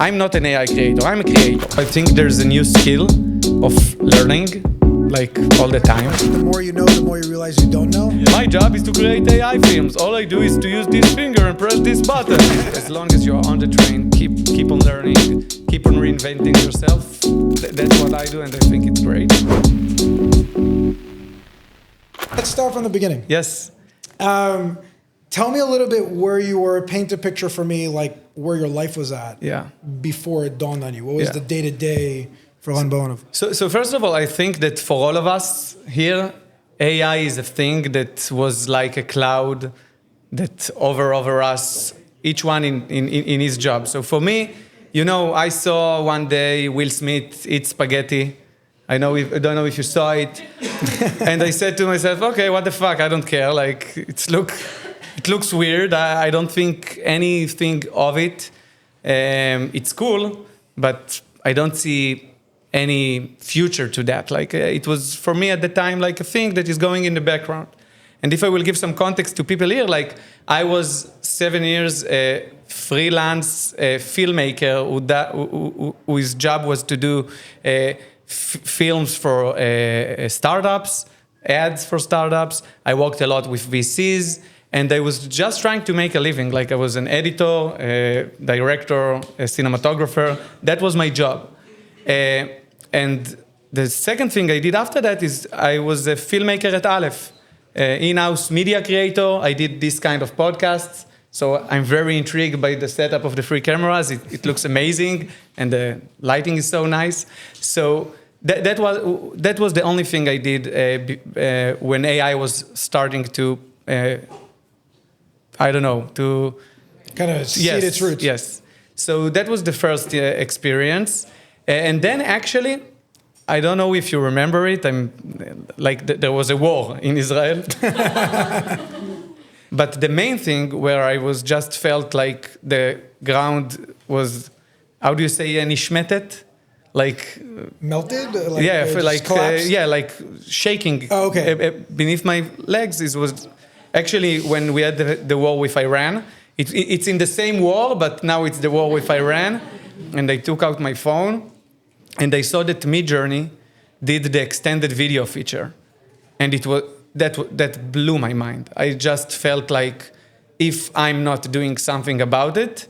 I'm not an AI creator, I'm a creator. I think there's a new skill of learning, like all the time. The more you know, the more you realize you don't know. My job is to create AI films. All I do is to use this finger and press this button. As long as you're on the train, keep on learning, keep on reinventing yourself. That's what I do, and I think it's great. Let's start from the beginning. Yes. Tell me a little bit where you were. Paint a picture for me, like where your life was at before it dawned on you. What was the day-to-day for Baranov? So first of all, I think that for all of us here, AI is a thing that was like a cloud that over us, each one in his job. So for me, you know, I saw one day Will Smith eat spaghetti. I don't know if you saw it. And I said to myself, okay, what the fuck? I don't care. Like, it looks weird. I don't think anything of it. It's cool, but I don't see any future to that. Like, it was, for me at the time, like a thing that is going in the background. And if I will give some context to people here, like, I was 7 years a freelance filmmaker whose job was to do films for startups, ads for startups. I worked a lot with VCs, and I was just trying to make a living. Like, I was an editor, a director, a cinematographer. That was my job. And the second thing I did after that is I was a filmmaker at Aleph, in-house media creator. I did this kind of podcasts. So I'm very intrigued by the setup of the free cameras. It looks amazing, and the lighting is so nice. So that was the only thing I did when AI was starting to, to kind of see its roots. Yes. So that was the first experience. And then actually, I don't know if you remember it, there was a war in Israel. But the main thing where I was just felt like the ground was, how do you say, nishmetet? Like melted? Like shaking. Oh, okay. Beneath my legs. It was actually when we had the war with Iran. It's in the same war, but now it's the war with Iran. And I took out my phone, and I saw that Midjourney did the extended video feature, and it was that blew my mind. I just felt like if I'm not doing something about it,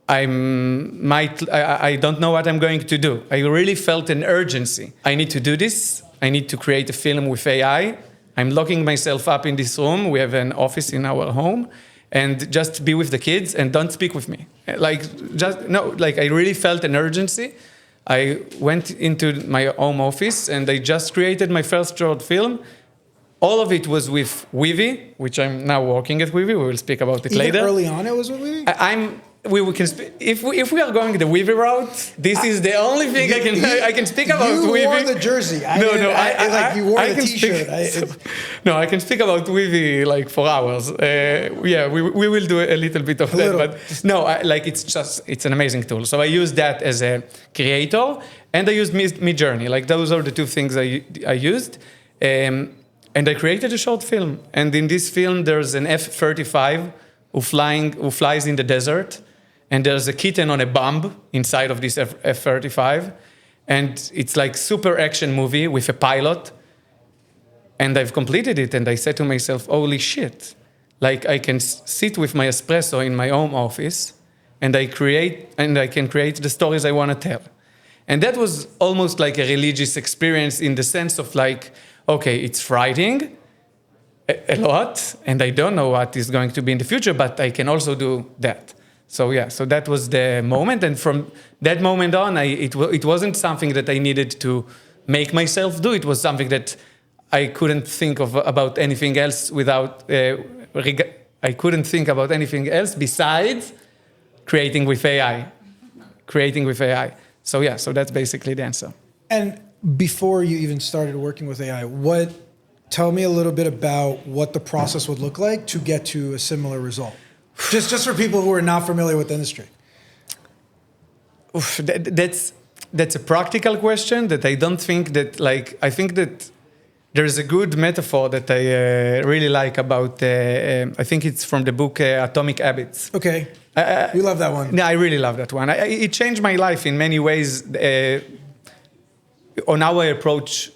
I don't know what I'm going to do. I really felt an urgency. I need to do this. I need to create a film with AI. I'm locking myself up in this room. We have an office in our home, and just be with the kids and don't speak with me. I really felt an urgency. I went into my home office and I just created my first short film. All of it was with Weavy, which I'm now working at Weavy. We will speak about it later. Early on it was with Weavy? We can if we are going the Weavy route, this is the only thing I can speak about Weavy. You wore the jersey. You wore the T-shirt. I can speak about Weavy like for hours. We will do a little bit of that, but no, it's an amazing tool. So I use that as a creator, and I used Midjourney. Like, those are the two things I used. And I created a short film. And in this film, there's an F-35 who flies in the desert. And there's a kitten on a bomb inside of this F-35. And it's like super action movie with a pilot. And I've completed it. And I said to myself, holy shit. Like, I can sit with my espresso in my home office. And I can create the stories I want to tell. And that was almost like a religious experience in the sense of like, okay, it's frightening a lot, and I don't know what is going to be in the future, but I can also do that. So that was the moment, and from that moment on, it wasn't something that I needed to make myself do. It was something that I couldn't think about anything else I couldn't think about anything else besides creating with AI. So that's basically the answer. And before you even started working with AI, tell me a little bit about what the process would look like to get to a similar result. Just for people who are not familiar with the industry. That's a practical question that I don't think that, I think that there's a good metaphor that I really like about, I think it's from the book Atomic Habits. Okay. You love that one. No, I really love that one. It changed my life in many ways on how I approach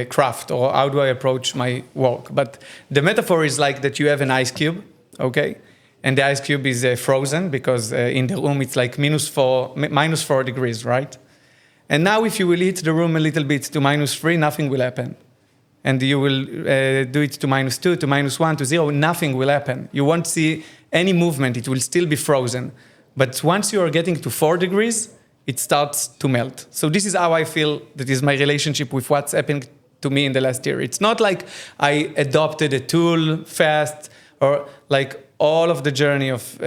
craft or how do I approach my work. But the metaphor is like that you have an ice cube, okay? And the ice cube is frozen because in the room it's like -4 degrees, right? And now if you will heat the room a little bit to -3, nothing will happen. And you will do it to -2, to -1, to 0, nothing will happen. You won't see any movement, it will still be frozen. But once you are getting to 4 degrees, it starts to melt. So this is how I feel that is my relationship with what's happening to me in the last year. It's not like I adopted a tool fast or like all of the journey of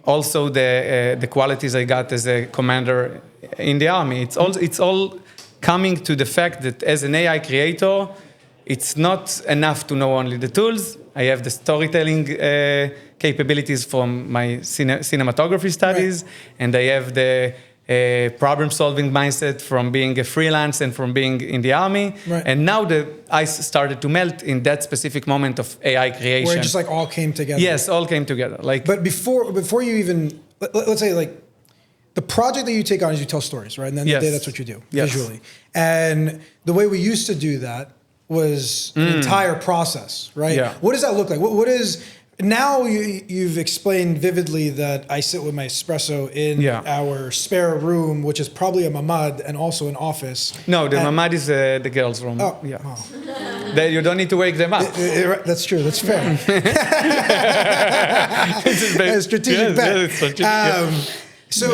also the qualities I got as a commander in the army. It's all coming to the fact that as an AI creator, it's not enough to know only the tools. I have the storytelling capabilities from my cinematography studies, right. And I have the problem-solving mindset from being a freelance and from being in the army. Right. And now the ice started to melt in that specific moment of AI creation. Where it just like all came together. Yes, all came together. Like, but before you even, let's say like, the project that you take on is you tell stories, right? And then the day that's what you do, visually. And the way we used to do that was an entire process, right? Yeah. What does that look like? What is, now you've explained vividly that I sit with my espresso in our spare room, which is probably a mamad and also an office. No, the mamad is the girls' room. Oh, yeah. Oh. You don't need to wake them up. That's true. That's fair. It's strategic bet. So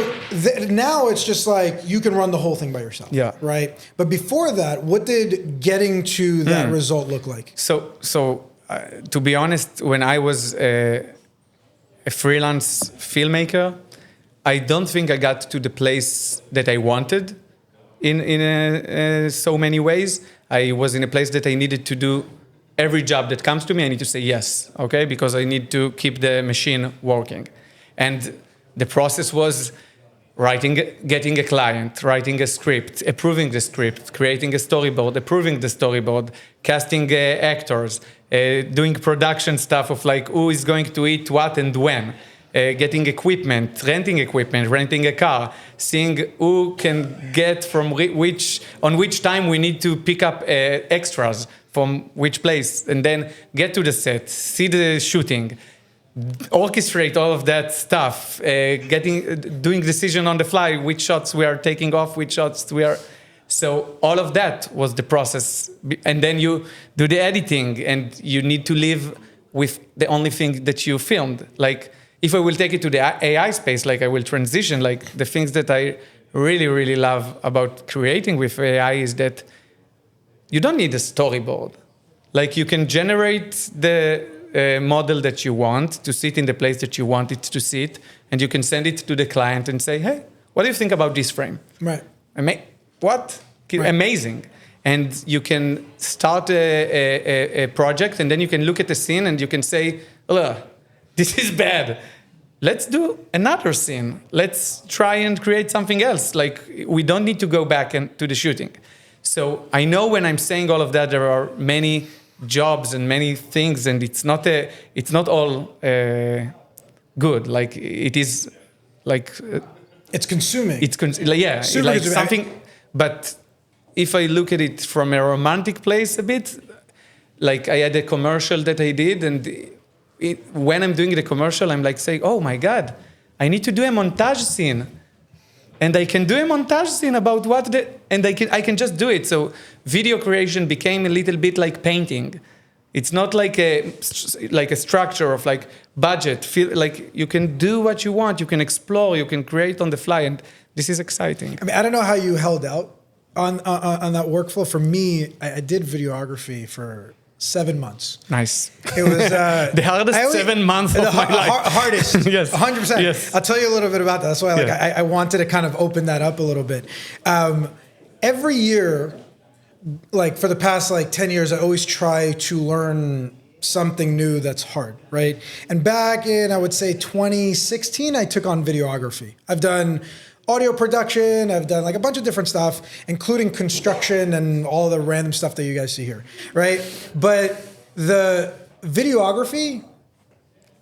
now it's just like you can run the whole thing by yourself, right? But before that, what did getting to that result look like? So to be honest, when I was a freelance filmmaker, I don't think I got to the place that I wanted in so many ways. I was in a place that I needed to do every job that comes to me. I need to say yes, okay? Because I need to keep the machine working. And the process was getting a client, writing a script, approving the script, creating a storyboard, approving the storyboard, casting actors, doing production stuff of like who is going to eat what and when, getting equipment, renting a car, seeing who can get from on which time we need to pick up extras from which place, and then get to the set, see the shooting, orchestrate all of that stuff, doing decision on the fly, which shots we are taking off, which shots we are. So all of that was the process. And then you do the editing and you need to live with the only thing that you filmed. Like if I will take it to the AI space, like I will transition, like the things that I really, really love about creating with AI is that you don't need a storyboard. Like you can generate the model that you want to sit in the place that you want it to sit, and you can send it to the client and say, hey, what do you think about this frame? Right. What? Right. Amazing. And you can start a project, and then you can look at the scene and you can say, this is bad. Let's do another scene. Let's try and create something else. Like we don't need to go back to the shooting. So I know when I'm saying all of that, there are many jobs and many things, and it's not all good. Like it is, like it's consuming. It's like something. But if I look at it from a romantic place a bit, like I had a commercial that I did, and when I'm doing the commercial, I'm like saying, "Oh my God, I need to do a montage scene." And I can do a montage scene about and I can just do it. So video creation became a little bit like painting. It's not like a structure of like budget. Feel like you can do what you want. You can explore. You can create on the fly, and this is exciting. I mean, I don't know how you held out on that workflow. For me, I did videography for 7 months. Nice. It was the hardest 7 months of my life. Hardest. Yes. 100%. Yes. I'll tell you a little bit about that. That's why I wanted to kind of open that up a little bit. Every year, like for the past 10 years, I always try to learn something new that's hard, right? And back in, I would say 2016, I took on videography. I've done audio production, I've done like a bunch of different stuff, including construction and all the random stuff that you guys see here, right? But the videography,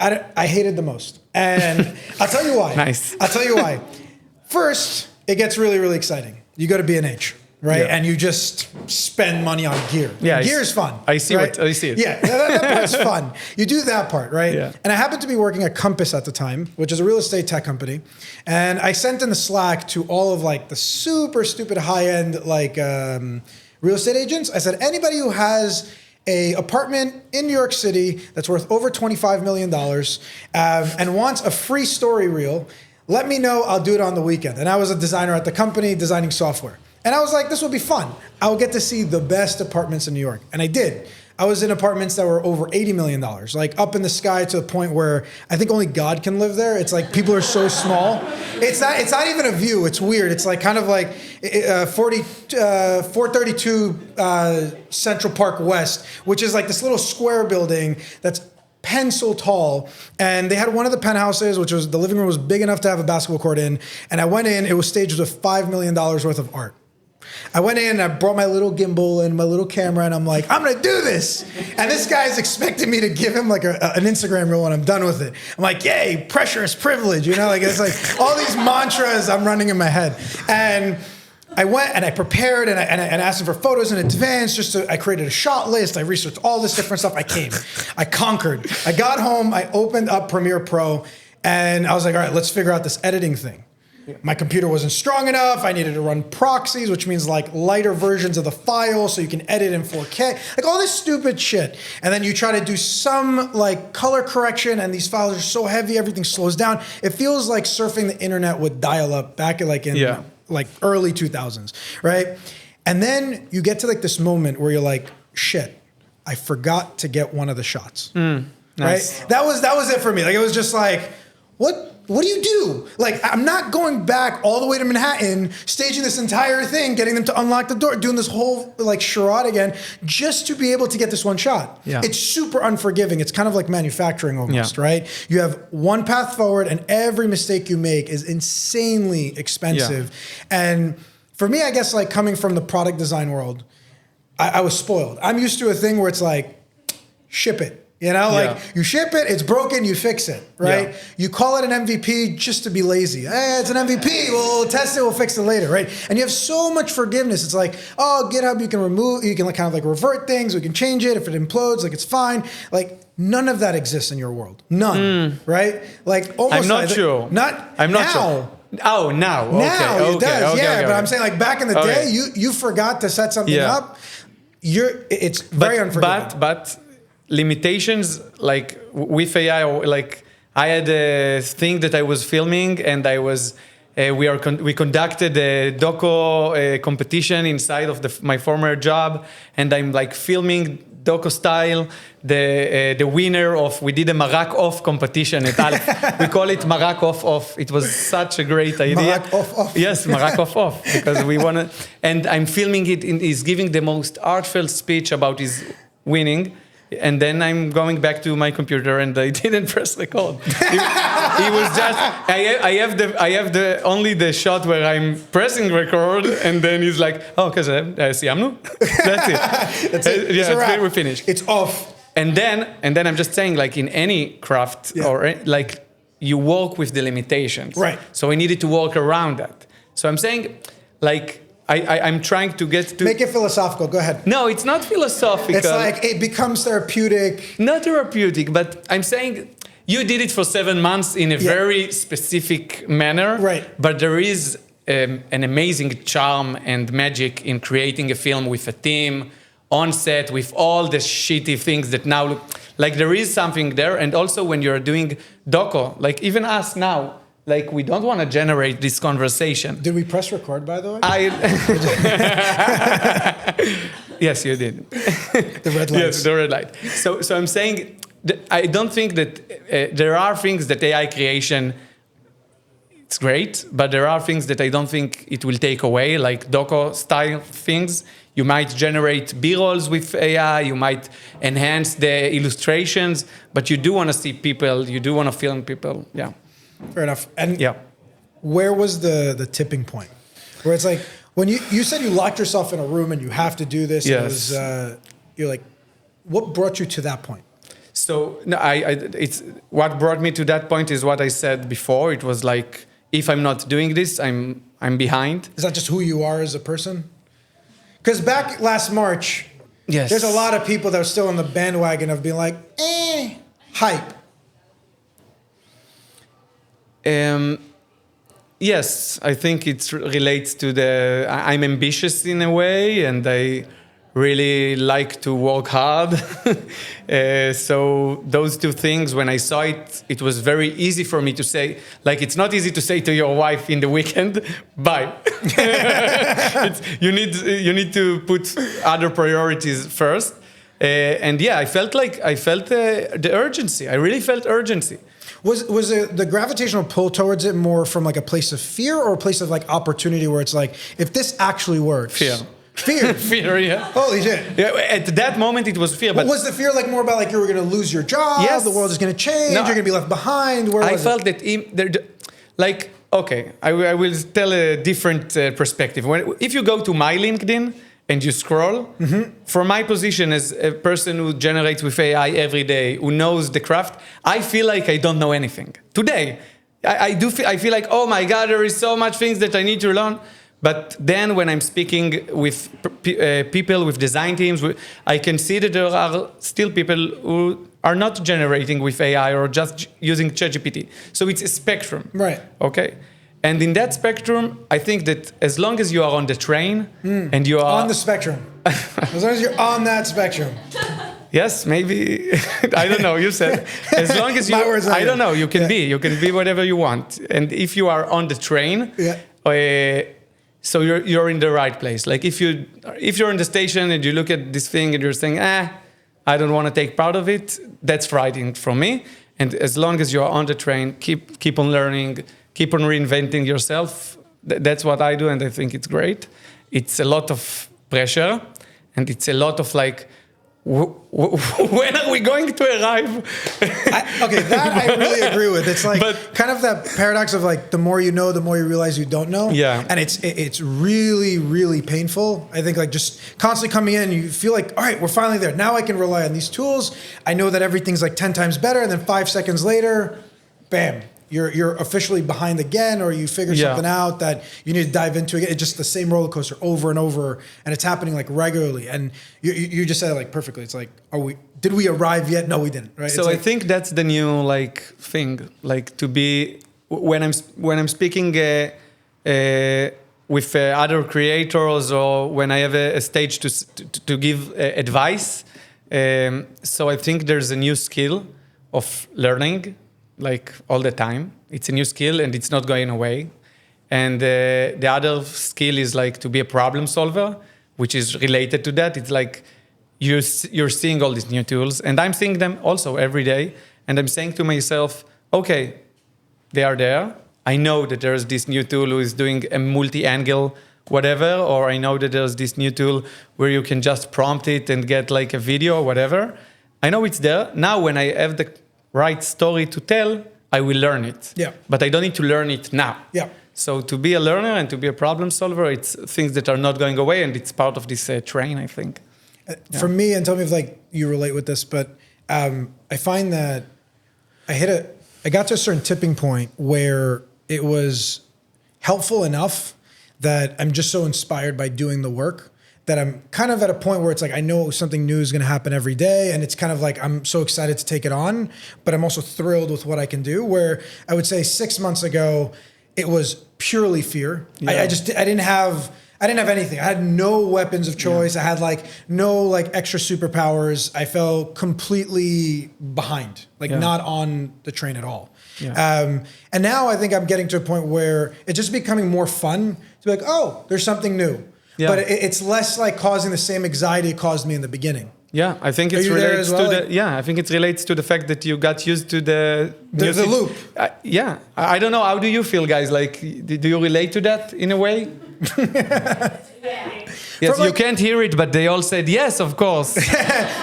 I hate it the most. And I'll tell you why. Nice. I'll tell you why. First, it gets really, really exciting. You go to B&H, right? Yeah. And you just spend money on gear. Yeah, gear is fun. I see right? I see it. Yeah, that part's fun. You do that part, right? Yeah. And I happened to be working at Compass at the time, which is a real estate tech company. And I sent in the Slack to all of like the super stupid high-end like real estate agents. I said, anybody who has a apartment in New York City that's worth over $25 million and wants a free story reel, let me know, I'll do it on the weekend. And I was a designer at the company designing software. And I was like, this will be fun. I'll get to see the best apartments in New York. And I did. I was in apartments that were over $80 million, like up in the sky to the point where I think only God can live there. It's like people are so small. It's not even a view. It's weird. It's like kind of like 432 Central Park West, which is like this little square building that's pencil tall. And they had one of the penthouses, which was the living room was big enough to have a basketball court in. And I went in, it was staged with $5 million worth of art. I went in and I brought my little gimbal and my little camera and I'm like, I'm going to do this. And this guy's expecting me to give him like an Instagram reel when I'm done with it. I'm like, yay, pressure is privilege. You know, like it's like all these mantras I'm running in my head. And I went and I prepared and I asked him for photos in advance. I created a shot list. I researched all this different stuff. I conquered. I got home. I opened up Premiere Pro and I was like, all right, let's figure out this editing thing. Yeah. My computer wasn't strong enough. I needed to run proxies, which means like lighter versions of the file so you can edit in 4K, like all this stupid shit. And then you try to do some like color correction and these files are so heavy, everything slows down. It feels like surfing the internet with dial-up back in like early 2000s, right? And then you get to like this moment where you're like, shit, I forgot to get one of the shots, nice. Right? That was it for me. Like it was just like, what do you do? Like, I'm not going back all the way to Manhattan, staging this entire thing, getting them to unlock the door, doing this whole like charade again, just to be able to get this one shot. Yeah. It's super unforgiving. It's kind of like manufacturing almost, right? You have one path forward and every mistake you make is insanely expensive. Yeah. And for me, I guess like coming from the product design world, I was spoiled. I'm used to a thing where it's like, ship it. You know, like you ship it, it's broken, you fix it, right? Yeah. You call it an MVP just to be lazy. Hey, it's an MVP, we'll test it, we'll fix it later, right? And you have so much forgiveness. It's like, oh, GitHub, you can like kind of like revert things, we can change it. If it implodes, like it's fine. Like none of that exists in your world. None, right? Like almost. I'm not sure. I'm not sure. Oh, now. Okay. Now it does, okay. But I'm saying like back in the day, you forgot to set something up. It's very unforgiving. But limitations like with AI, or like I had a thing that I was filming and I was we conducted a doco competition inside of my former job, and I'm like filming doco style the winner of, we did a Marak off competition at Aleph. We call it Marak off. It was such a great idea. Marak off. Yes, Marak off because we want to, and I'm filming it he's giving the most heartfelt speech about his winning. And then I'm going back to my computer and I didn't press record. He was just, I have the only the shot where I'm pressing record and then he's like, oh, סיימנו? That's it. That's it. Yeah, we finished. It's off. And then I'm just saying, like in any craft or like you work with the limitations. Right. So I needed to work around that. So I'm saying like, I'm trying to get to... Make it philosophical. Go ahead. No, it's not philosophical. It's like it becomes therapeutic. Not therapeutic, but I'm saying you did it for 7 months in a very specific manner. Right. But there is an amazing charm and magic in creating a film with a team, on set, with all the shitty things that now look... Like there is something there. And also when you're doing doco, like even us now, like, we don't want to generate this conversation. Did we press record, by the way? Yes, you did. The red light. Yes, the red light. So I'm saying, I don't think that there are things that AI creation, it's great, but there are things that I don't think it will take away, like doco-style things. You might generate B-rolls with AI, you might enhance the illustrations, but you do want to see people, you do want to film people, Fair enough. And where was the tipping point? Where it's like, when you said you locked yourself in a room and you have to do this, yes. You're like, what brought you to that point? So no, it's what brought me to that point is what I said before. It was like, if I'm not doing this, I'm behind. Is that just who you are as a person? Because back last March, Yes. there's a lot of people that are still on the bandwagon of being like, hype. Yes, I think it relates to I'm ambitious in a way, and I really like to work hard. So those two things, when I saw it, it was very easy for me to say, like, it's not easy to say to your wife in the weekend, bye. You need to put other priorities first. And yeah, I felt the urgency. I really felt urgency. Was the gravitational pull towards it more from like a place of fear or a place of like opportunity where it's like, if this actually works? Fear. Fear, yeah. Holy shit. Yeah, at that moment, it was fear. But was the fear like more about like you were going to lose your job? Yes. The world is going to change. No, you're going to be left behind. Where I was felt it? that, like, okay, I will tell a different perspective. If you go to my LinkedIn and you scroll, for my position as a person who generates with AI every day, who knows the craft, I feel like I don't know anything. Today, I feel like, oh my God, there is so much things that I need to learn. But then when I'm speaking with people, with design teams, I can see that there are still people who are not generating with AI or just using ChatGPT. So it's a spectrum. Right. Okay. And in that spectrum, I think that as long as you are on the train and you are... On the spectrum. As long as you're on that spectrum. Yes, maybe. I don't know. You said as long as you... I don't know. You can be. You can be whatever you want. And if you are on the train... So you're in the right place. Like if you're in the station and you look at this thing and you're saying, I don't want to take part of it, that's frightening for me. And as long as you're on the train, keep on learning, keep on reinventing yourself. That's what I do, and I think it's great. It's a lot of pressure, and it's a lot of like, when are we going to arrive? That I really agree with. It's like kind of that paradox of like the more you know, the more you realize you don't know. Yeah. And it's really, really painful. I think like just constantly coming in, you feel like, all right, we're finally there. Now I can rely on these tools. I know that everything's like 10 times better. And then 5 seconds later, bam, you're officially behind again, or you figure something out that you need to dive into again. It's just the same roller coaster over and over, and it's happening like regularly. And you just said it like perfectly. It's like, did we arrive yet? No, we didn't. Right. So I think that's the new like thing, like to be when I'm speaking with other creators, or when I have a stage to give advice. So I think there's a new skill of learning. Like all the time. It's a new skill and it's not going away. And the other skill is like to be a problem solver, which is related to that. It's like you're seeing all these new tools, and I'm seeing them also every day. And I'm saying to myself, okay, they are there. I know that there's this new tool who is doing a multi-angle whatever, or I know that there's this new tool where you can just prompt it and get like a video or whatever. I know it's there. Now when I have the right story to tell, I will learn it. Yeah. But I don't need to learn it now. Yeah. So to be a learner and to be a problem solver, it's things that are not going away, and it's part of this train, I think. For me, and tell me if like you relate with this, but I find that I got to a certain tipping point where it was helpful enough that I'm just so inspired by doing the work that I'm kind of at a point where it's like, I know something new is going to happen every day. And it's kind of like, I'm so excited to take it on, but I'm also thrilled with what I can do. Where I would say 6 months ago, it was purely fear. Yeah. I didn't have anything. I had no weapons of choice. I had like no like extra superpowers. I felt completely behind, like not on the train at all. Yeah. And now I think I'm getting to a point where it's just becoming more fun to be like, oh, there's something new. Yeah. But it's less like causing the same anxiety it caused me in the beginning. Yeah, I think it relates to I think it relates to the fact that you got used to the loop. I don't know. How do you feel, guys? Like, do you relate to that in a way? Yes, you can't hear it, but they all said yes, of course.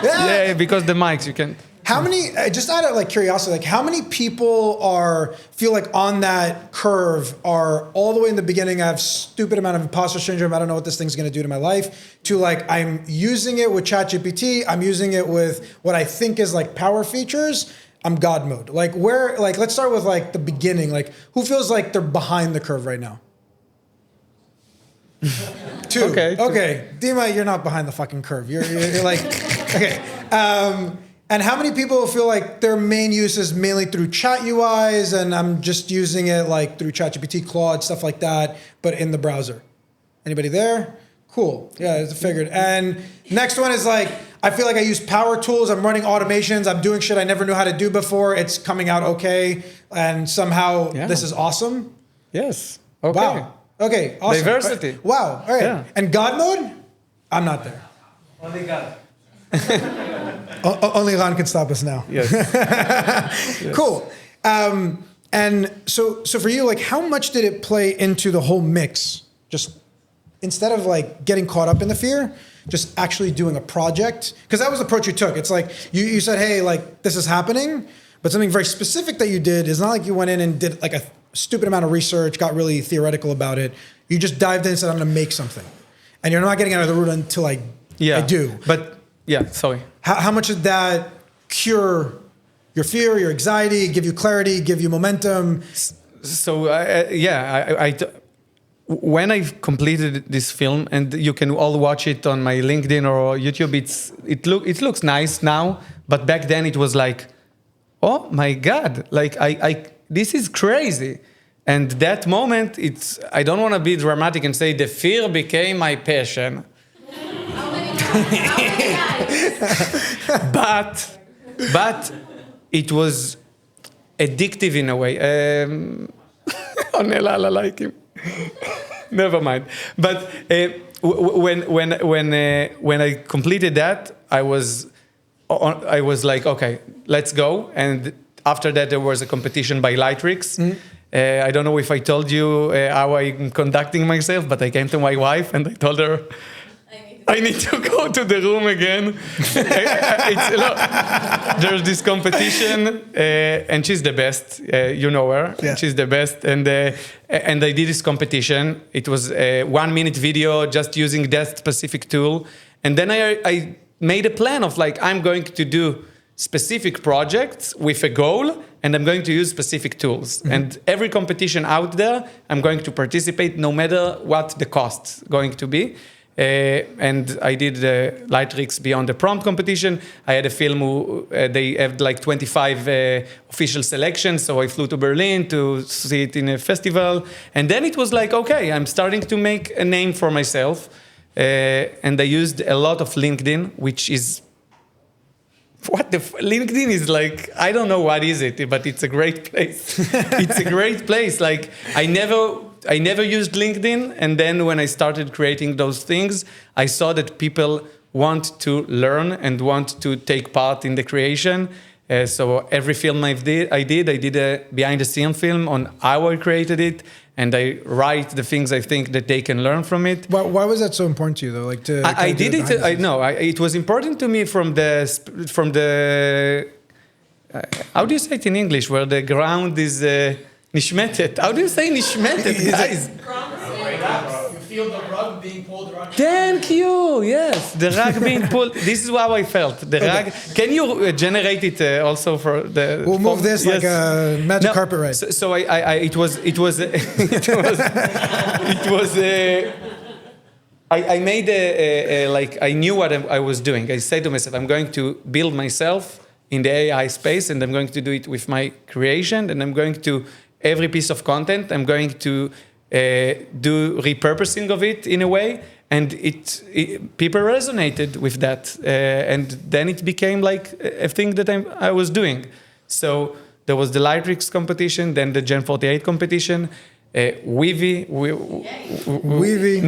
Yeah, because the mics, you can. How many, just out of like curiosity, like how many people feel like on that curve are all the way in the beginning, I have stupid amount of imposter syndrome, I don't know what this thing's gonna do to my life, to like, I'm using it with ChatGPT, I'm using it with what I think is like power features, I'm God mode. Like let's start with like the beginning, like who feels like they're behind the curve right now? Two. Okay. Dima, you're not behind the fucking curve. You're like, okay. And how many people feel like their main use is mainly through chat UIs and I'm just using it like through ChatGPT, Claude, stuff like that, but in the browser? Anybody there? Cool. Yeah, it's figured. And next one is like, I feel like I use power tools. I'm running automations. I'm doing shit I never knew how to do before. It's coming out okay. And somehow this is awesome. Yes. Okay. Wow. Okay. Awesome. Diversity. Wow. All right. Yeah. And God mode? I'm not there. Only God. Only Ron can stop us now. Yes. Yes. Cool. And so for you, like, how much did it play into the whole mix? Just instead of like getting caught up in the fear, just actually doing a project? Because that was the approach you took. It's like you said, hey, like this is happening, but something very specific that you did is not like you went in and did like a stupid amount of research, got really theoretical about it. You just dived in and said, I'm going to make something. And you're not getting out of the root until I do. But yeah, sorry. How much did that cure your fear, your anxiety, give you clarity, give you momentum? So when I completed this film, and you can all watch it on my LinkedIn or YouTube, it looks nice now, but back then it was like, oh my God, like this is crazy. And that moment, I don't want to be dramatic and say the fear became my passion. but it was addictive in a way. I like him. Never mind. But when I completed that, I was like, okay, let's go. And after that, there was a competition by Lightrix. Mm-hmm. I don't know if I told you how I'm conducting myself, but I came to my wife and I told her, I need to go to the room again. There's this competition, and she's the best. You know her. Yeah. She's the best. And I did this competition. It was a 1 minute video just using that specific tool. And then I made a plan of like, I'm going to do specific projects with a goal, and I'm going to use specific tools. Mm-hmm. And every competition out there, I'm going to participate no matter what the cost going to be. And I did the Lightrix Beyond the Prompt competition. I had a film who they had like 25 official selections, so I flew to Berlin to see it in a festival. And then it was like, okay, I'm starting to make a name for myself. And I used a lot of LinkedIn, which is LinkedIn is like, I don't know what is it, but it's a great place. It's a great place. Like I never used LinkedIn, and then when I started creating those things, I saw that people want to learn and want to take part in the creation. So every film I did a behind-the-scenes film on how I created it, and I write the things I think that they can learn from it. Why was that so important to you, though? Like I did it. It was important to me from the how do you say it in English? Where the ground is. Nishmetet. How do you say nishmetet, guys? You feel the rug being pulled around. Thank you. Yes, the rug being pulled. This is how I felt. The rug. Can you generate it also for the? We'll move this like a magic carpet ride. So it was. I made like I knew what I was doing. I said to myself, I'm going to build myself in the AI space, and I'm going to do it with my creation, and I'm going to. Every piece of content, I'm going to do repurposing of it in a way, and people resonated with that, and then it became like a thing that I was doing. So there was the Lightrix competition, then the Gen 48 competition, Weavy. Weavy.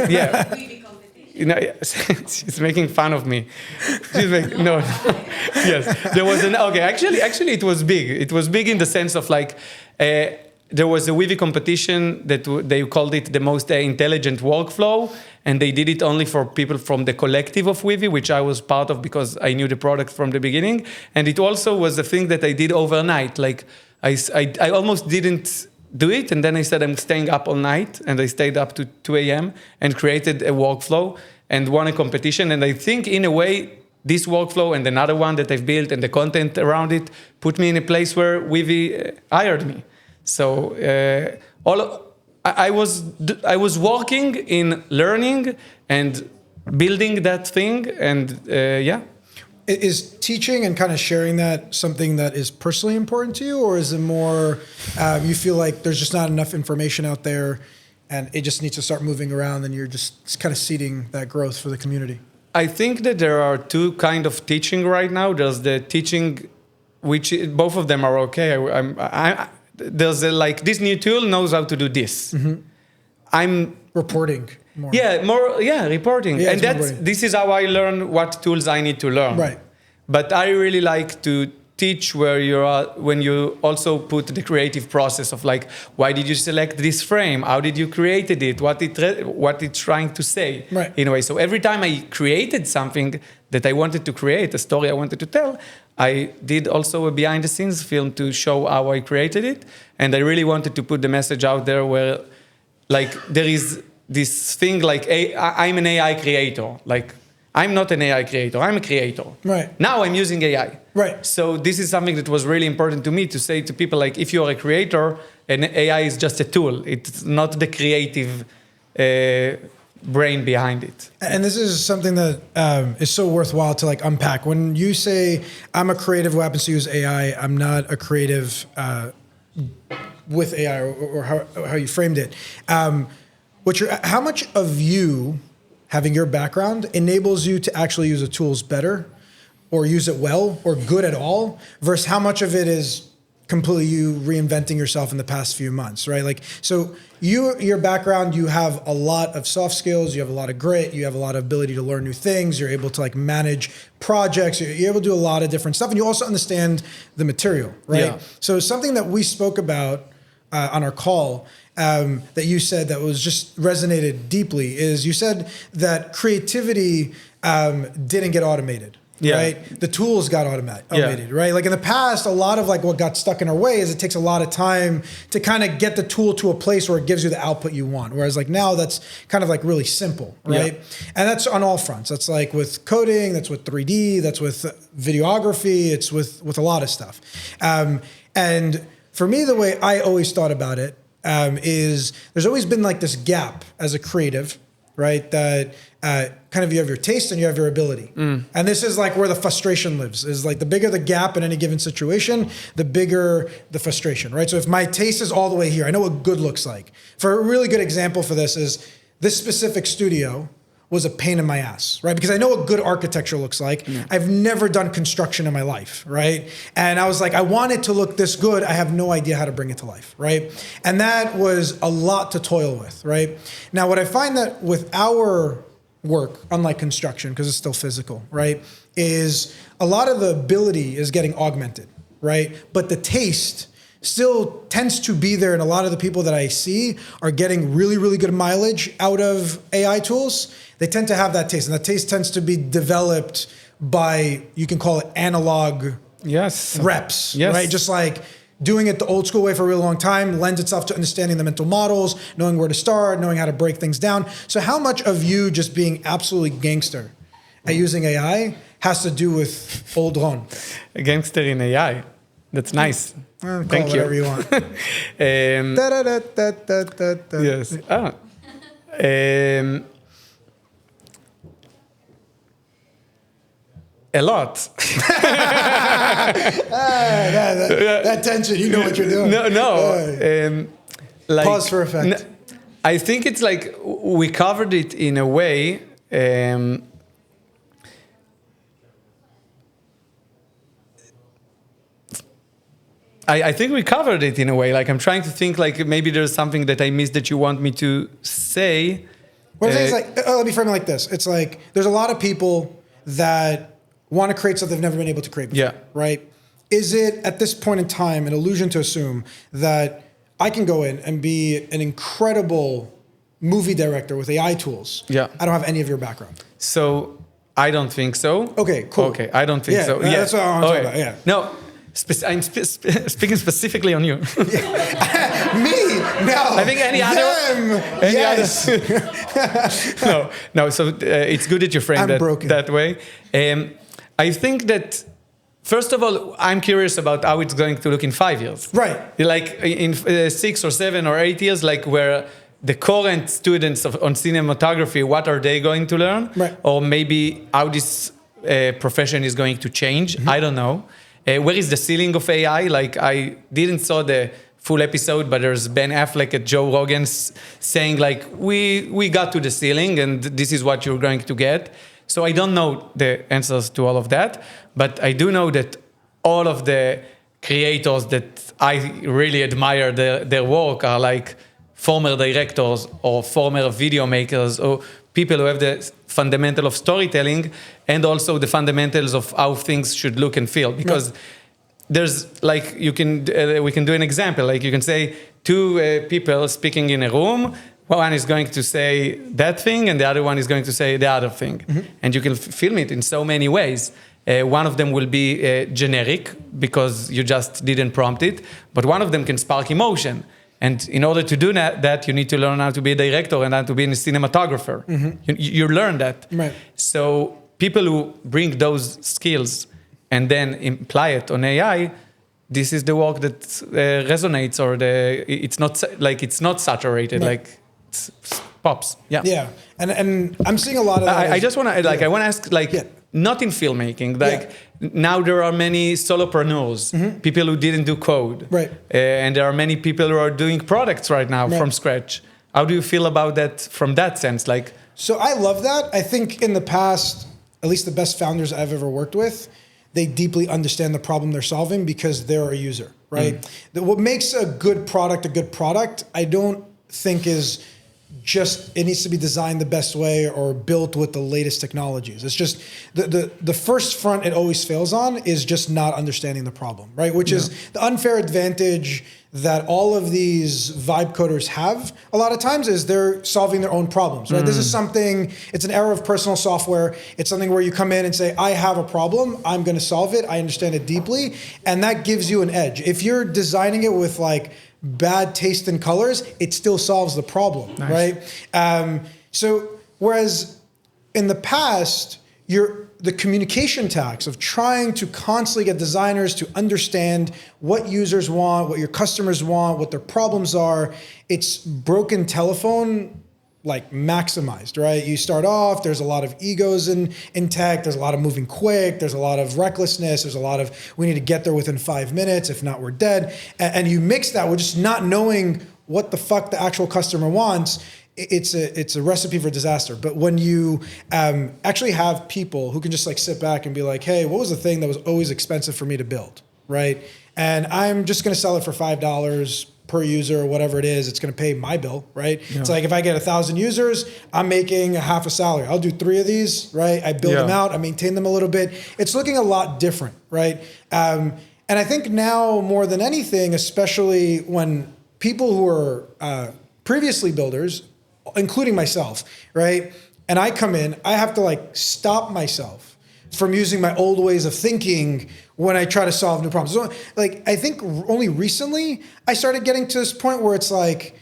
Yeah. You know, she's making fun of me. She's like, no. Yes, there was Actually, it was big. It was big in the sense of like, there was a Weavy competition that they called it the most intelligent workflow, and they did it only for people from the collective of Weavy, which I was part of because I knew the product from the beginning. And it also was a thing that I did overnight. Like I almost didn't do it, and then I said I'm staying up all night, and I stayed up to 2 a.m. and created a workflow and won a competition. And I think in a way, this workflow and another one that I've built and the content around it put me in a place where Weavy hired me. So I was working in learning and building that thing, and yeah. Is teaching and kind of sharing that something that is personally important to you, or is it more you feel like there's just not enough information out there and it just needs to start moving around and you're just kind of seeding that growth for the community? I think that there are two kind of teaching right now. There's the teaching, which both of them are okay. There's like this new tool knows how to do this. Mm-hmm. I'm reporting more. Reporting. Yeah, and this is how I learn what tools I need to learn. Right. But I really like to teach where you are when you also put the creative process of like, why did you select this frame? How did you created it? What it's trying to say, right. In a way. So every time I created something that I wanted to create, a story I wanted to tell, I did also a behind the scenes film to show how I created it. And I really wanted to put the message out there where like there is this thing like I'm an AI creator. Like I'm not an AI creator, I'm a creator. Right. Now I'm using AI. Right. So this is something that was really important to me to say to people like, if you're a creator, and AI is just a tool. It's not the creative brain behind it. And this is something that is so worthwhile to like unpack. When you say I'm a creative who happens to use AI, I'm not a creative with AI or how you framed it. How much of you having your background enables you to actually use the tools better or use it well or good at all versus how much of it is completely you reinventing yourself in the past few months, right? Like, so your background, you have a lot of soft skills, you have a lot of grit, you have a lot of ability to learn new things, you're able to like manage projects, you're able to do a lot of different stuff, and you also understand the material, right? Yeah. So something that we spoke about on our call that you said that was just resonated deeply is you said that creativity didn't get automated. Yeah. Right? The tools got automated, right? Like in the past, a lot of like what got stuck in our way is it takes a lot of time to kind of get the tool to a place where it gives you the output you want. Whereas like now that's kind of like really simple, right? Yeah. And that's on all fronts. That's like with coding, that's with 3D, that's with videography, it's with a lot of stuff. And for me, the way I always thought about it is there's always been like this gap as a creative, right? That kind of you have your taste and you have your ability. And this is like where the frustration lives, is like the bigger the gap in any given situation, the bigger the frustration, right? So if my taste is all the way here, I know what good looks like. For a really good example for this is this specific studio was a pain in my ass, right? Because I know what good architecture looks like. Yeah. I've never done construction in my life, right? And I was like, I want it to look this good. I have no idea how to bring it to life, right? And that was a lot to toil with, right? Now, what I find that with our work, unlike construction, because it's still physical, right, is a lot of the ability is getting augmented, right? But the taste still tends to be there, and a lot of the people that I see are getting really, really good mileage out of AI tools. They tend to have that taste, and that taste tends to be developed by, you can call it analog reps, right? Just like doing it the old school way for a really long time lends itself to understanding the mental models, knowing where to start, knowing how to break things down. So how much of you just being absolutely gangster at using AI has to do with old Ron? A gangster in AI. That's nice. Thank you. Whatever you want. Yes. A lot. That tension, you know what you're doing. No. Like, pause for effect. I think it's like we covered it in a way. I think we covered it in a way. Like I'm trying to think like maybe there's something that I missed that you want me to say. Well, it's like, let me frame it like this. It's like there's a lot of people that want to create something they've never been able to create before, right? Is it, at this point in time, an illusion to assume that I can go in and be an incredible movie director with AI tools. Yeah. I don't have any of your background. So I don't think so. Okay, cool. Okay, I don't think so. That's what I want to talk about. Yeah. No, I'm speaking specifically on you. Me? No. I think any other. Yes. No. So it's good that you frame that way. I think that. First of all, I'm curious about how it's going to look in 5 years. Right. Like in 6 or 7 or 8 years, like where the current students on cinematography, what are they going to learn? Right. Or maybe how this profession is going to change. I don't know. Where is the ceiling of AI? Like I didn't saw the full episode, but there's Ben Affleck at Joe Rogan saying like, we got to the ceiling and this is what you're going to get. So I don't know the answers to all of that, but I do know that all of the creators that I really admire their work are like former directors or former video makers or people who have the fundamental of storytelling and also the fundamentals of how things should look and feel. Because there's like, we can do an example. Like you can say 2 people speaking in a room. One is going to say that thing, and the other one is going to say the other thing. And you can film it in so many ways. One of them will be generic, because you just didn't prompt it, but one of them can spark emotion. And in order to do that, you need to learn how to be a director and how to be a cinematographer. You learn that. Right. So people who bring those skills and then apply it on AI, this is the work that resonates, or it's not saturated, right. like it pops. Yeah. And I'm seeing a lot of that. I just want to I want to ask not in filmmaking, now there are many solopreneurs, people who didn't do code, right? And there are many people who are doing products right now from scratch. How do you feel about that from that sense? Like, so I love that. I think in the past, at least the best founders I've ever worked with, they deeply understand the problem they're solving because they're a user, right? What makes a good product, I don't think is just, it needs to be designed the best way or built with the latest technologies. It's just the first front it always fails on is just not understanding the problem, right? Which is the unfair advantage that all of these vibe coders have a lot of times is they're solving their own problems, right? This is something, it's an era of personal software. It's something where you come in and say, I have a problem, I'm gonna solve it, I understand it deeply, and that gives you an edge. If you're designing it with like bad taste in colors, it still solves the problem, right? So whereas in the past, the communication tax of trying to constantly get designers to understand what users want, what your customers want, what their problems are, it's broken telephone like maximized, right? You start off, there's a lot of egos in tech, there's a lot of moving quick, there's a lot of recklessness, there's a lot of, we need to get there within 5 minutes, if not, we're dead. And you mix that with just not knowing what the fuck the actual customer wants, it's a recipe for disaster. But when you actually have people who can just like sit back and be like, hey, what was the thing that was always expensive for me to build, right? And I'm just gonna sell it for $5 per user or whatever it is, it's going to pay my bill, right? Yeah. It's like if I get 1,000 users, I'm making half a salary. I'll do 3 of these, right? I build them out, I maintain them a little bit. It's looking a lot different, right? And I think now more than anything, especially when people who are previously builders, including myself, right? And I come in, I have to like stop myself from using my old ways of thinking when I try to solve new problems. So, like, I think only recently I started getting to this point where it's like,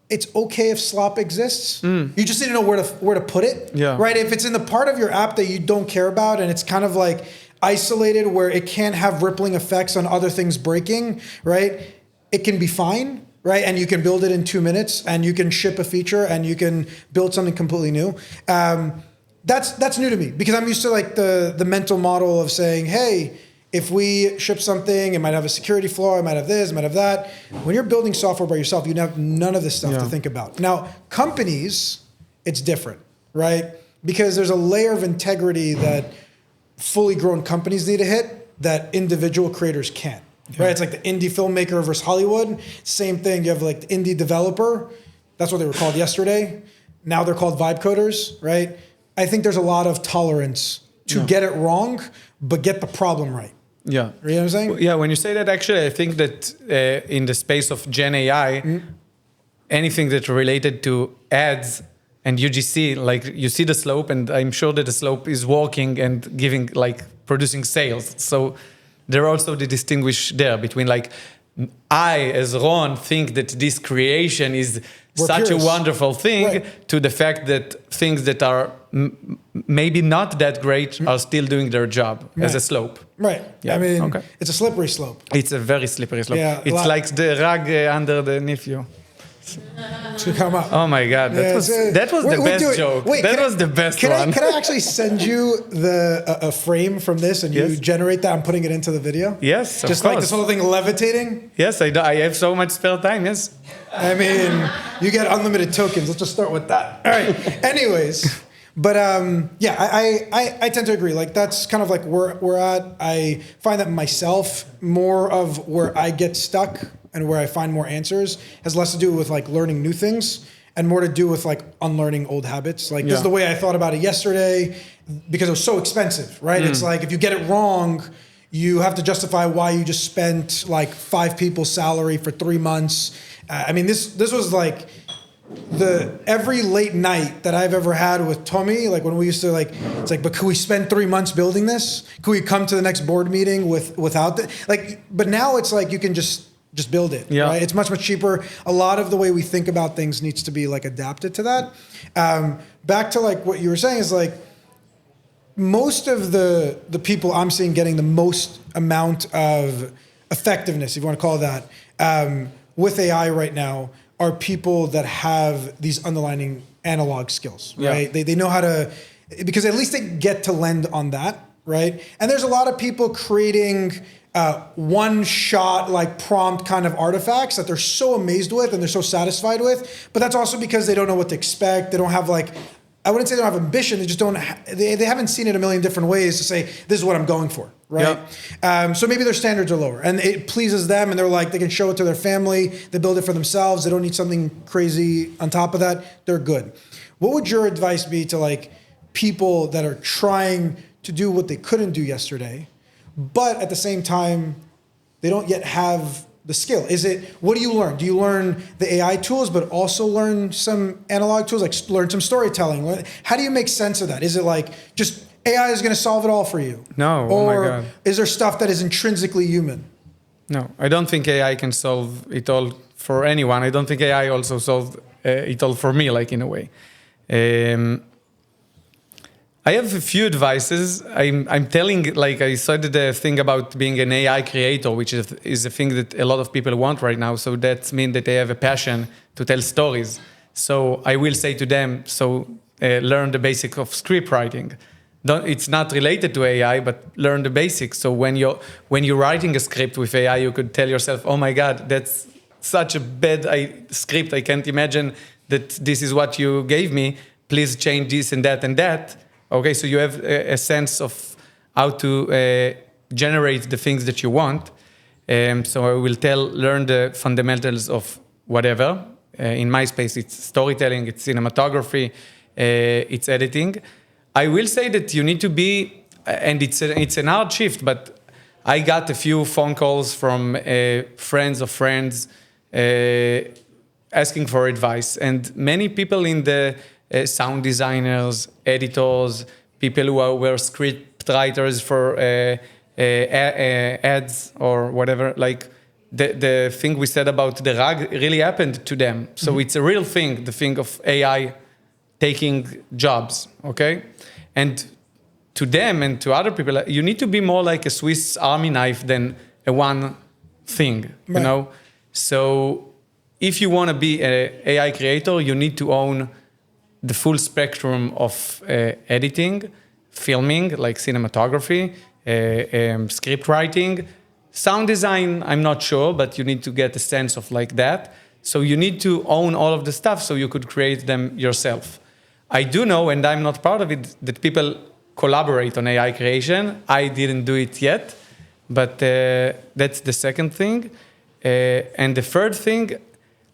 it's okay if slop exists. You just need to know where to put it, right? If it's in the part of your app that you don't care about and it's kind of like isolated where it can't have rippling effects on other things breaking, right? It can be fine, right? And you can build it in 2 minutes and you can ship a feature and you can build something completely new. That's new to me because I'm used to like the mental model of saying, hey, if we ship something, it might have a security flaw, it might have this, it might have that. When you're building software by yourself, you have none of this stuff to think about. Now, companies, it's different, right? Because there's a layer of integrity that fully grown companies need to hit that individual creators can't, right? It's like the indie filmmaker versus Hollywood. Same thing, you have like the indie developer. That's what they were called yesterday. Now they're called vibe coders, right? I think there's a lot of tolerance to get it wrong, but get the problem right. Yeah. You know what I'm saying? Yeah, when you say that, actually, I think that in the space of Gen AI, anything that related to ads and UGC, like you see the slope, and I'm sure that the slope is working and giving, like, producing sales. So there are also the distinguish there between, like, I, as Ron, think that this creation is such a wonderful thing, to the fact that things that are maybe not that great are still doing their job as a slope. Right. Yeah. I mean, it's a slippery slope. It's a very slippery slope. Yeah, it's like the rug underneath you. To come up. Oh my God, that was the best joke. Wait, that was the best one. Can I actually send you a frame from this and you generate that? I'm putting it into the video. Yes, just like this whole thing levitating. Yes, I have so much spare time. Yes. I mean, you get unlimited tokens. Let's just start with that. All right. Anyways, but I tend to agree. Like that's kind of like where we're at. I find that myself more of where I get stuck and where I find more answers has less to do with like learning new things and more to do with like unlearning old habits. Like this is the way I thought about it yesterday because it was so expensive, right? It's like if you get it wrong, you have to justify why you just spent like 5 people's salary for 3 months. I mean, this was like every late night that I've ever had with Tommy, like when we used to like, it's like, but could we spend 3 months building this? Could we come to the next board meeting without that? Like, but now it's like you can just build it, right? It's much, much cheaper. A lot of the way we think about things needs to be like adapted to that. Back to like what you were saying is like, most of the people I'm seeing getting the most amount of effectiveness, if you want to call it that, with AI right now are people that have these underlying analog skills, right? They know how to, because at least they get to lend on that, right? And there's a lot of people creating one shot like prompt kind of artifacts that they're so amazed with and they're so satisfied with, but that's also because they don't know what to expect. They don't have like, I wouldn't say they don't have ambition. They just don't, they haven't seen it a million different ways to say, this is what I'm going for, right? So maybe their standards are lower and it pleases them and they're like, they can show it to their family. They build it for themselves. They don't need something crazy on top of that. They're good. What would your advice be to like people that are trying to do what they couldn't do yesterday, but at the same time, they don't yet have the skill? Is it, what do you learn? Do you learn the AI tools, but also learn some analog tools, like learn some storytelling? How do you make sense of that? Is it like just AI is going to solve it all for you? No, or oh my God. Is there stuff that is intrinsically human? No, I don't think AI can solve it all for anyone. I don't think AI also solved it all for me, like in a way. I have a few advices. I'm telling, like I said the thing about being an AI creator, which is a thing that a lot of people want right now. So that means that they have a passion to tell stories. So I will say to them, learn the basics of script writing. It's not related to AI, but learn the basics. So when you're writing a script with AI, you could tell yourself, oh my God, that's such a bad script. I can't imagine that this is what you gave me. Please change this and that and that. Okay, so you have a sense of how to generate the things that you want. So I will learn the fundamentals of whatever. In my space, it's storytelling, it's cinematography, it's editing. I will say that you need to be, and it's an hard shift, but I got a few phone calls from friends of friends asking for advice. And many people in the sound designers, editors, people who were script writers for ads or whatever, like the thing we said about the rug really happened to them. So it's a real thing, the thing of AI taking jobs, okay? And to them and to other people, you need to be more like a Swiss Army knife than a one thing, you know? So if you want to be an AI creator, you need to own the full spectrum of editing, filming, like cinematography, script writing, sound design, I'm not sure, but you need to get a sense of like that. So you need to own all of the stuff so you could create them yourself. I do know, and I'm not proud of it, that people collaborate on AI creation. I didn't do it yet, but that's the second thing. And the third thing,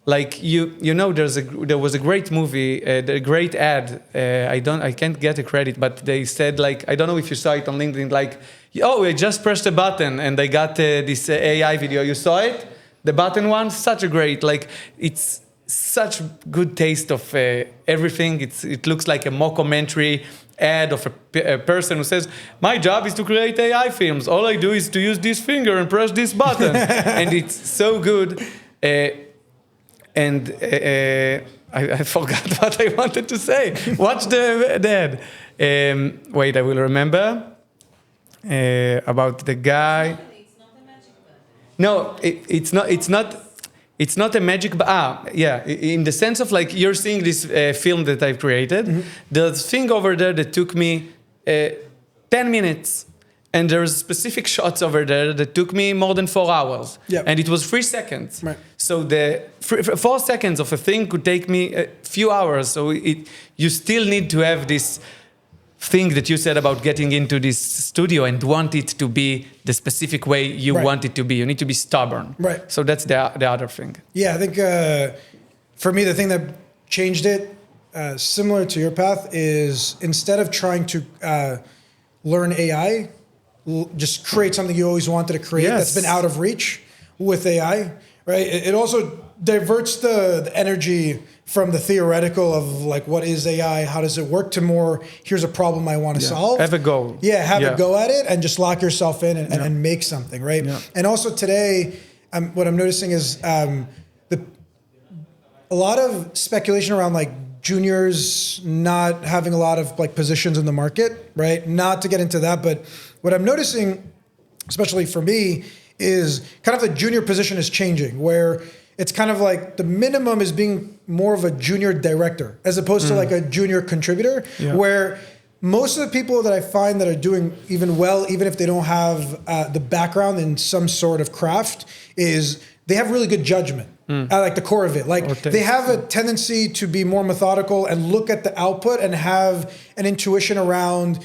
like you know, there was a great movie, a great ad. I can't get the credit, but they said, like, I don't know if you saw it on LinkedIn, like, Oh, I just pressed a button and I got this AI video. You saw it? The button one? Such a great, like, it's such good taste of everything. It looks like a mockumentary ad of a person who says, my job is to create AI films. All I do is to use this finger and press this button. And it's so good. I forgot what I wanted to say. Watch the ad. Wait, I will remember. About the guy. It's not a magic button. No, it's not a magic. Yeah. In the sense of like you're seeing this film that I've created. Mm-hmm. The thing over there that took me 10 minutes, and there's specific shots over there that took me more than 4 hours. Yep. And it was 3 seconds. Right. So the 4 seconds of a thing could take me a few hours. So you still need to have this thing that you said about getting into this studio and want it to be the specific way you want it to be. You need to be stubborn. Right. So that's the other thing. Yeah, I think for me, the thing that changed it, similar to your path, is instead of trying to learn AI, just create something you always wanted to create that's been out of reach with AI, right? It also diverts the energy from the theoretical of like, what is AI? How does it work, to more, here's a problem I want to solve. Have a go. Yeah, have a go at it and just lock yourself in and make something, right? Yeah. And also today, what I'm noticing is a lot of speculation around like juniors not having a lot of like positions in the market, right? Not to get into that, but what I'm noticing, especially for me, is kind of the junior position is changing, where it's kind of like the minimum is being more of a junior director as opposed to like a junior contributor, where most of the people that I find that are doing even well, even if they don't have the background in some sort of craft, is they have really good judgment at like the core of it. Like they have a tendency to be more methodical and look at the output and have an intuition around,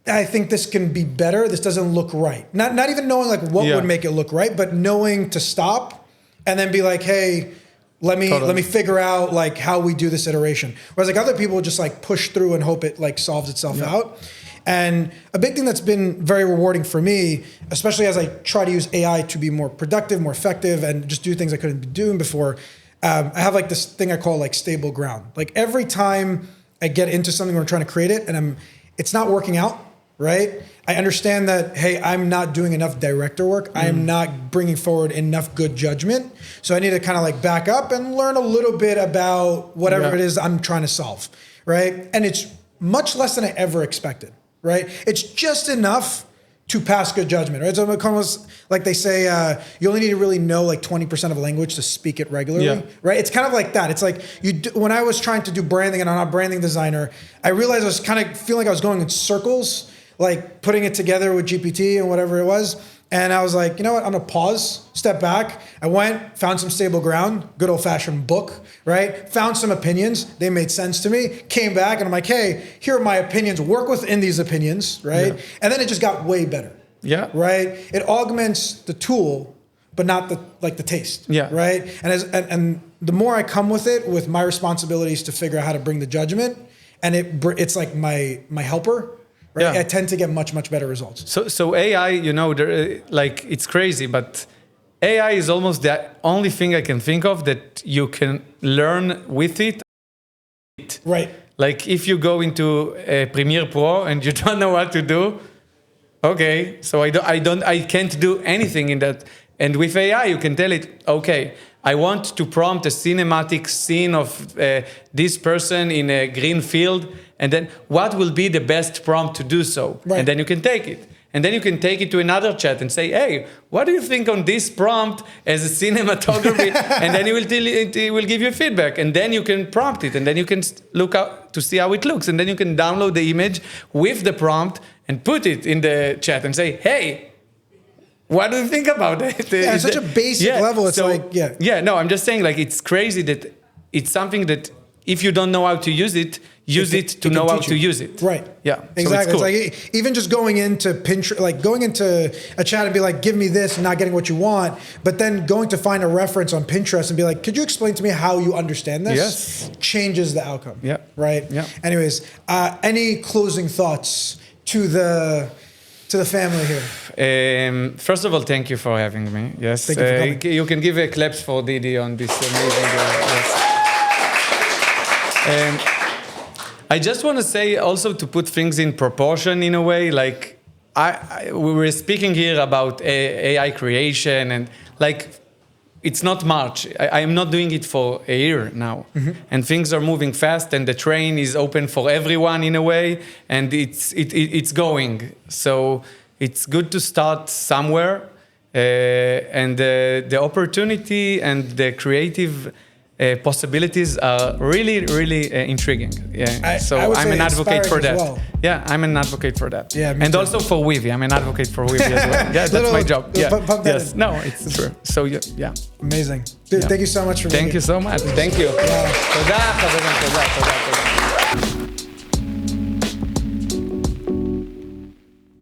I think this can be better. This doesn't look right. Not even knowing like what would make it look right, but knowing to stop and then be like, hey, let me figure out like how we do this iteration. Whereas like other people just like push through and hope it like solves itself out. And a big thing that's been very rewarding for me, especially as I try to use AI to be more productive, more effective, and just do things I couldn't be doing before, I have like this thing I call like stable ground. Like every time I get into something where I'm trying to create it and it's not working out, right? I understand that, hey, I'm not doing enough director work. I am not bringing forward enough good judgment. So I need to kind of like back up and learn a little bit about whatever it is I'm trying to solve, right? And it's much less than I ever expected, right? It's just enough to pass good judgment, right? So it's almost like they say, you only need to really know like 20% of a language to speak it regularly, right? It's kind of like that. It's like when I was trying to do branding and I'm not a branding designer, I realized I was kind of feeling like I was going in circles, like putting it together with GPT and whatever it was. And I was like, you know what? I'm gonna pause, step back. I went, found some stable ground, good old fashioned book, right? Found some opinions. They made sense to me. Came back and I'm like, hey, here are my opinions. Work within these opinions, right? Yeah. And then it just got way better. Yeah. Right? It augments the tool, but not the taste. Yeah. Right? And the more I come with it, with my responsibilities to figure out how to bring the judgment, and it's like my helper. Right? Yeah. I tend to get much, much better results. So AI, you know, like it's crazy, but AI is almost the only thing I can think of that you can learn with it. Right. Like if you go into Premiere Pro and you don't know what to do, okay, so I can't do anything in that. And with AI, you can tell it, okay, I want to prompt a cinematic scene of this person in a green field, and then what will be the best prompt to do so? Right. And then you can take it. And then you can take it to another chat and say, hey, what do you think on this prompt as a cinematography? And then it will give you feedback. And then you can prompt it. And then you can look out to see how it looks. And then you can download the image with the prompt and put it in the chat and say, hey, what do you think about it? Yeah, it's such a basic level. It's no, I'm just saying, like, it's crazy that it's something that if you don't know how to use it to know how to use it. Right. Yeah. Exactly. So it's cool. It's like even just going into Pinterest, like going into a chat and be like, give me this, and not getting what you want, but then going to find a reference on Pinterest and be like, could you explain to me how you understand this? Yes. Changes the outcome. Yeah. Right. Yeah. Anyways, any closing thoughts to the to the family here? First of all, thank you for having me. Yes, Thank you for coming. you can give a claps for Didi on this amazing. Yes. I just want to say also to put things in proportion in a way. Like we were speaking here about AI creation and like. It's not March. I am not doing it for a year now. And things are moving fast and the train is open for everyone in a way and it's going. So it's good to start somewhere and the opportunity and the creative possibilities are really, really intriguing. Yeah. So I would I'm say an advocate for inspiring that. as well. Yeah, I'm an advocate for that. Yeah, me and too. also for Weavy. I'm an advocate for Weavy as well. Yeah, that's my job. Yeah. pump that Yes. in. No, it's true. So yeah. Amazing. Dude, Yeah. thank you so much for being Thank you so much. Thank you. Yeah. תודה, חברים, תודה.